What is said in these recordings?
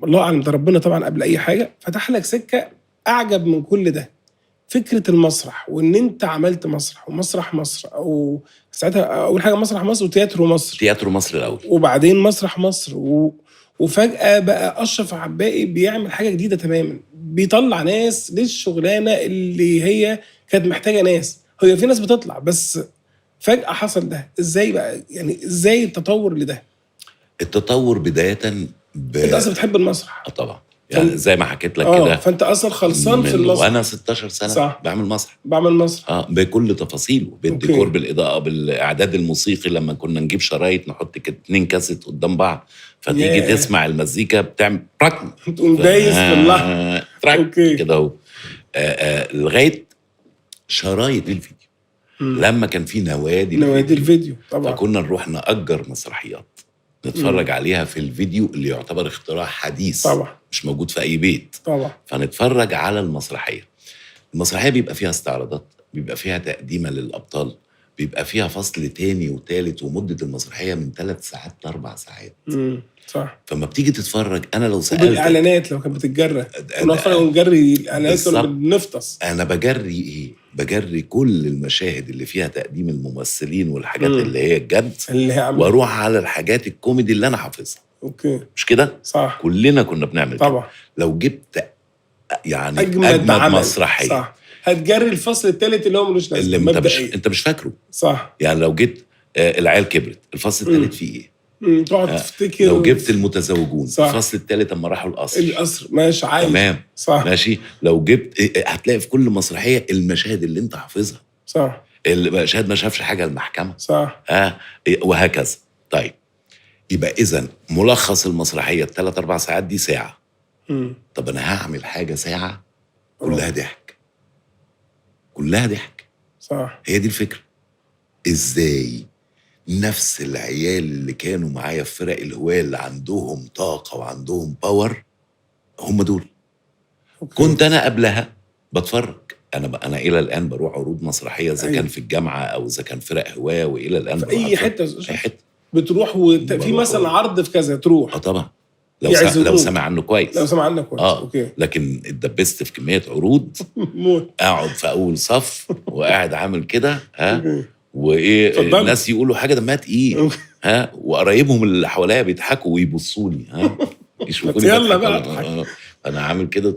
الله اعلم، ده ربنا طبعا قبل اي حاجه فتح لك سكه اعجب من كل ده. فكره المسرح، وان انت عملت مسرح ومسرح مصر، او ساعتها اول حاجه مسرح مصر وتياترو مصر، تياترو مصر الاول، وبعدين مسرح مصر وفجاه بقى اشرف عباقي بيعمل حاجه جديده تماما، بيطلع ناس للشغلانه اللي هي كانت محتاجه ناس. هي في ناس بتطلع بس فجاه حصل ده. ازاي بقى يعني؟ ازاي التطور لده؟ التطور بدايه انت اصلا بتحب المسرح طبعا، يعني زي ما حكيت لك كده، فانت اصلا خلصان في من المسرح. وانا 16 سنه صح. بعمل مسرح. بعمل مسرح بكل تفاصيله، بالديكور، بالاضاءه، بالاعداد الموسيقي. لما كنا نجيب شرايط نحط 2 كاسيت قدام بعض، فتيجي تسمع المزيكا بتعمل تراك، تقوم دايس في اللحن تراك كده اهو، لغايه شرايط الفيديو. لما كان في نوادي الفيديو طبعا، فكنا نروح نأجر مسرحيات نتفرج عليها في الفيديو، اللي يعتبر اختراع حديث طبعا مش موجود في اي بيت طبعا. فنتفرج على المسرحيه بيبقى فيها استعراضات، بيبقى فيها تقديمه للابطال، بيبقى فيها فصل تاني وتالت، ومده المسرحيه من 3 ساعات ل4 ساعات. صح. فما بتيجي تتفرج، انا لو سالت بالاعلانات لو كانت بتتجرى، ونتفرج ونجري الاعلانات ولا بنفطس. انا بجري ايه؟ بجري كل المشاهد اللي فيها تقديم الممثلين والحاجات اللي هي الجد، اللي هي واروح على الحاجات الكوميدي اللي انا حافظها. اوكي، مش كده؟ صح. كلنا كنا بنعمل طبعا كده. لو جبت يعني اجمد مسرحيه، صح، هتجري الفصل الثالث اللي هو ملوش لازمه، اللي انت مش فاكره. صح. يعني لو جيت العيال كبرت، الفصل الثالث فيه ايه؟ تقعد تفتكر. لو جبت المتزوجون، صح. الفصل الثالث اما راحوا القصر ماشي، عايش. تمام، صح. ماشي. لو جبت هتلاقي في كل مسرحيه المشاهد اللي انت حافظها. صح. المشاهد ما شافش حاجه المحكمه. صح. وهكذا. طيب، يبقى اذا ملخص المسرحيه ال3-4 ساعات دي ساعه. طب انا هعمل حاجه ساعه كلها ضحك، كلها ضحك. صح. هي دي الفكره. ازاي نفس العيال اللي كانوا معايا في فرق الهواة اللي عندهم طاقة وعندهم باور، هم دول. كنت أنا قبلها بتفرج. أنا إلى الآن بروح عروض مسرحية، إذا كان في الجامعة أو إذا كان فرق هواة، وإلى الآن في أي حتة. أي حتة بتروح في مثلا عرض في كذا تروح. طبعا، لو سمع عنه كويس. أوكي. لكن اتدبست في كمية عروض أقعد في أول صف وقاعد عامل كده وايه، الناس يقولوا حاجه دمها تقيل، وقرايبهم اللي حواليا بيضحكوا ويبصوا لي، يشوفوني يلا بقى انا عامل كده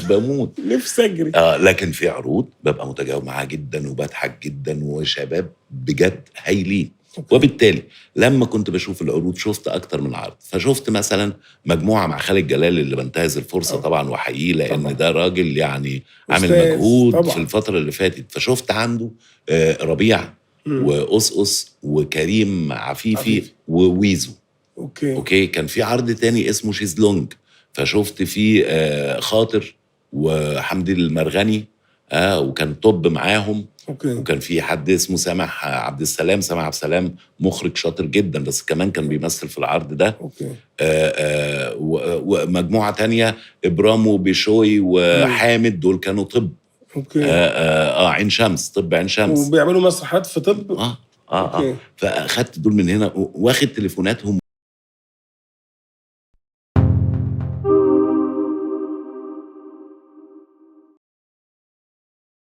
بموت نفسي اجري. لكن في عروض ببقى متجاوب معاها جدا وبضحك جدا، وشباب بجد هايلين. وبالتالي لما كنت بشوف العروض شفت اكتر من عرض. فشفت مثلا مجموعه مع خالد جلال، اللي بنتهز الفرصه طبعا واحييه، لان ده راجل يعني عامل مجهود طبعا في الفتره اللي فاتت. فشفت عنده ربيع وقصقص وكريم عفيفي وويزو. اوكي. كان في عرض تاني اسمه شيزلونج، فشفت فيه خاطر وحمدي المرغني، وكان طب معاهم. وكان في حد اسمه سامح عبد السلام، مخرج شاطر جدا، بس كمان كان بيمثل في العرض ده. ومجموعة تانية إبرامو بيشوي وحامد، دول كانوا طب. عين شمس، طب عين شمس، وبيعملوا مسرحيات في طب. فأخدت دول من هنا، واخد تليفوناتهم